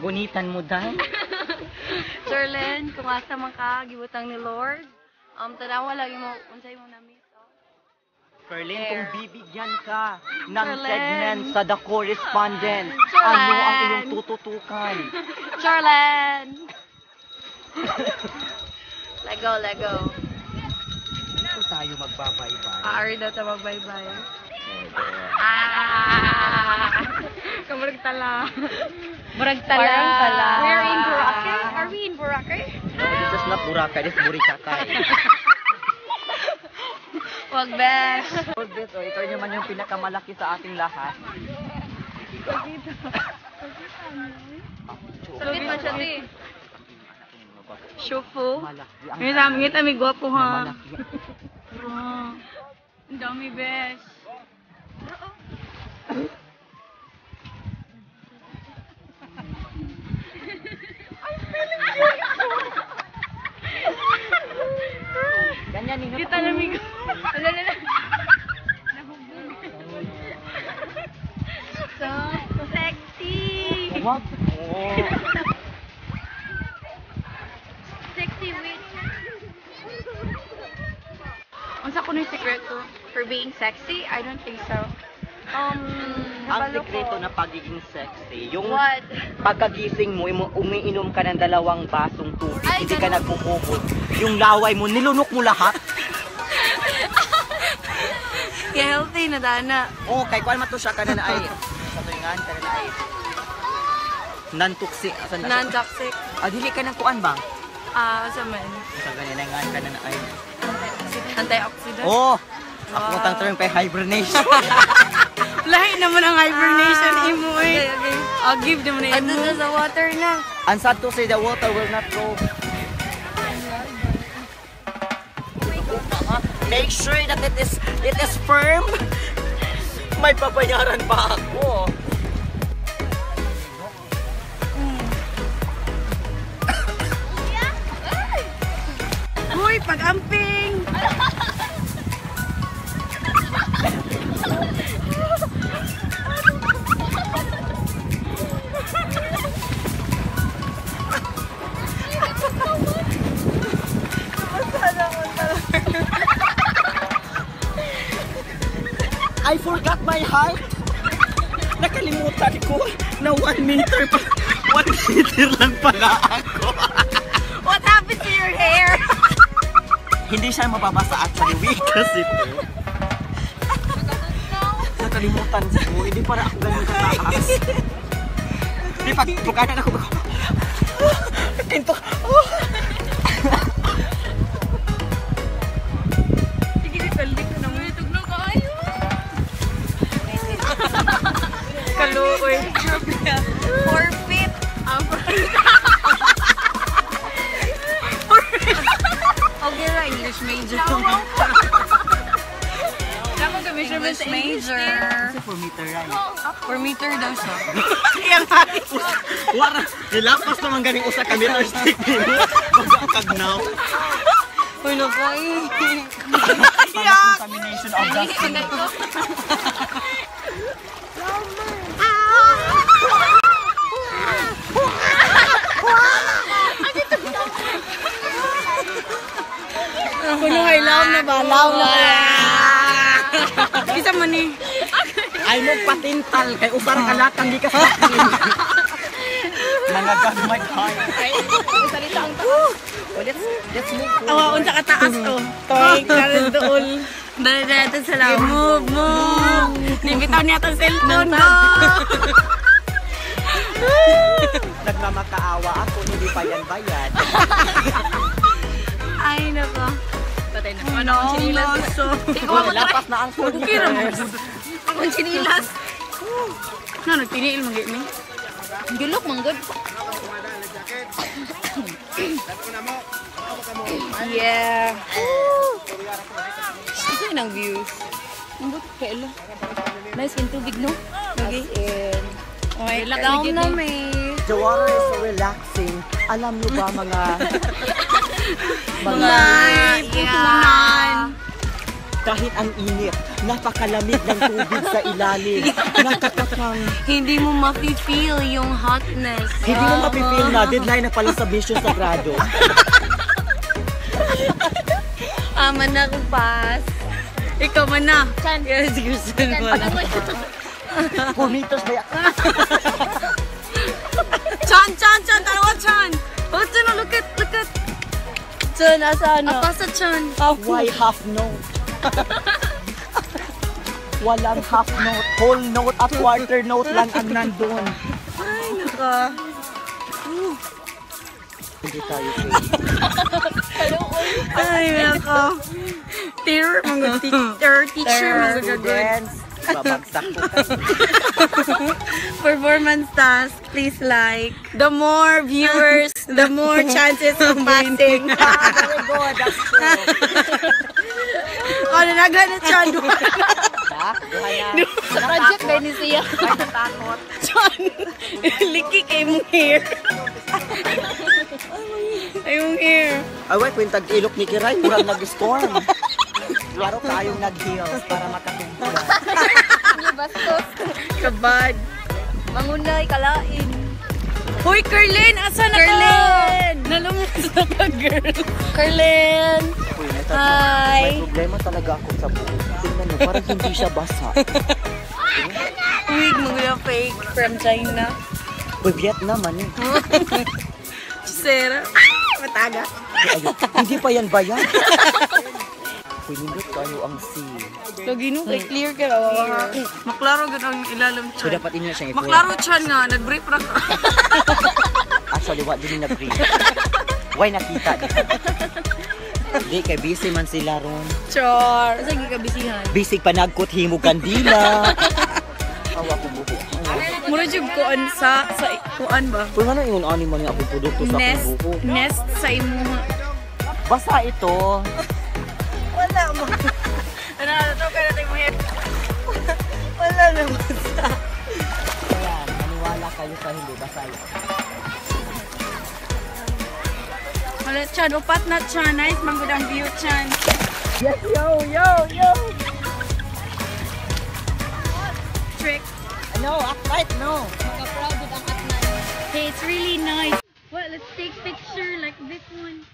Gunitan mo dahil. Charlene, kung asa man ka, gibutang ni Lord. Tanawa lang mo, unsay mo na-miss. Perlin, There. kung bibigyan ka ng Charlene. segment sa The Correspondent, Charlene. ano ang iyong tututukan? Charlene! Lego, Lego. Ito tayo magbabaybay. Aari daw ta mag-bye-bye. Kamurag tala. Murag tala. Parang tala. We're in Boracay? Are we in Boracay? No, this is not Boracay, this is Burikakay. Wag, Besh. Orbit, ikaw naman yung pinakamalaki sa ating lahat. Sugit man siya, ti. Shufu. Malaki ang May samingit, ami gwapo ha. malaki. Ang dami, Besh. Ganyan, ninyo. Kita namin ko. Alala. So sexy. Wag. Oh. Sexy witch. Unsa ko yung secret ko for being sexy? I don't think so. Ang nabalo sekreto ko. na pagiging sexy, yung What? pagkagising mo, umiinom ka ng 2 basong tubig, Ay, hindi ka ganun. nagmumukod. Yung laway mo, nilunok mo lahat. Kaya healthy na dana. Oh, kay kuan mato siya ka na ay. Sa tulingan ka na ay. Non-toxic. Non-toxic. Dili ka ng kuan bang? Sa man. Sa ganyan nga ka na ay. Antioxidant. Oh, ako tang term pa hibernation. Lahi naman ang hibernation imo eh. I'll give them na imo. Ano sa water na. And sad to say, the water will not go. Make sure that it is firm. May papayaran pa ako. Uy, pag-amping! I forgot my height. Nakalimutan ko na 1 meter pa. 1 meter lang pala ako. What happened to your hair? Hindi siya mababasa actually. Weak kasi po. Nakalimutan ko. Hindi para ako ganun kataas. Hindi pag pukanan ako. Pinto. Sige, balik na naman. Tugno ka ayo. Kaluoy. 4 feet. Okay ra, English major. Ako ka measurement major. Kasi 4 meter yan. 4 meter daw siya. Wala. Nilapas naman ganing usa ka meter stick nimo. Pagkagnaw. Uy, naku eh. Para contamination of the skin. Kuno ay laom na ba? Laom na. Isa man ni. Ay mo patintal kay usara ka latang di ka sa akin. Mga gagmay heart. Salita ang taas. Let's move forward. Awa, unsa ka taas to. Toy, karon dool. Dada sa lang. Move. Nibitaw niya tong cellphone ko. Nagmamakaawa ako, hindi pa yan bayad. Ay, nako. Patay na. Ano ang chinilas? Lapas na ang phone. Okay naman. Ang chinilas. Ano, nagtiniil mong gini? Gulok, manggod. Yeah. Ito yun ang views. Nandun, kaila. Nice yung tubig, no? Okay. Okay, lagaw na may. The water is so relaxing. Alam niyo ba mga Mga puhunan. Kahit ang init, napakalamig ng tubig sa ilalim. Nakakatang. Hindi mo mafe-feel yung hotness. Hindi mo mapipil na deadline na pala sa Mission Sagrado. Man na kung pass. Ikaw man na. Chan. Yes, gusto mo na. 4 meters ba yan? Chan, tarawa Chan. Oh, Chan, look at. Chan, asa ano? Apa sa Chan? Why half note? Walang half note. Whole note at quarter note lang ang nandun. Ay, naka. Hindi tayo pay. Ay, naka. Teacher, mga Students, babagsak po kayo. Performance task, please like. The more viewers, the more chances of passing. Very good, that's true. Ano na gano'n siya? Sa Project ba ni siya? Ay, natakot. John, liki kay mong hair. Ay, mong hair. Ay, wait, kung tag-ilok ni Kiray, murang nag-storm. Laro tayong nag-heels para makatugtog. Bastos. Kabad. Mangunay, kalain. Hoy, Kerlin! Asa na Kerlin? Nalumos na ka, girl. Kerlin! Hi! May problema talaga ako sa buhok. Tingnan mo, parang hindi siya basa. Wig, mga fake from China. Uy, Vietnam, ano? Chisera. Mataga. Ayun, hindi pa yan bayan. Uy, nindot kayo ang sea. Lagi nung kay clear ka. Maklaro gan ang ilalim So, Chan. dapat inyo siyang i-pour. Maklaro Chan nga, nag-brief na ka. Actually, what din yung nag-breathe? Why nakita dito? Hindi, kay busy man sila ron. Char. Sige ka bisihan. Bisig panagkot himog kandila. Awa ko buhok. Mura jud kuan sa kuan ba? Kung ano yung animal nga akong produkto sa akong buhok. Nest sa imo. Basta ito. Wala mo. Ano to ka natin mo yan? Wala na basta. Ayan, maniwala kayo sa hindi. Basta ito. Wala Chan, upat na Chan. Nice, manggod ang view Chan. Yes, yo! Trick. No, act right, no. Maka-proud ang at night. Hey, it's really nice. Well, let's take picture like this one.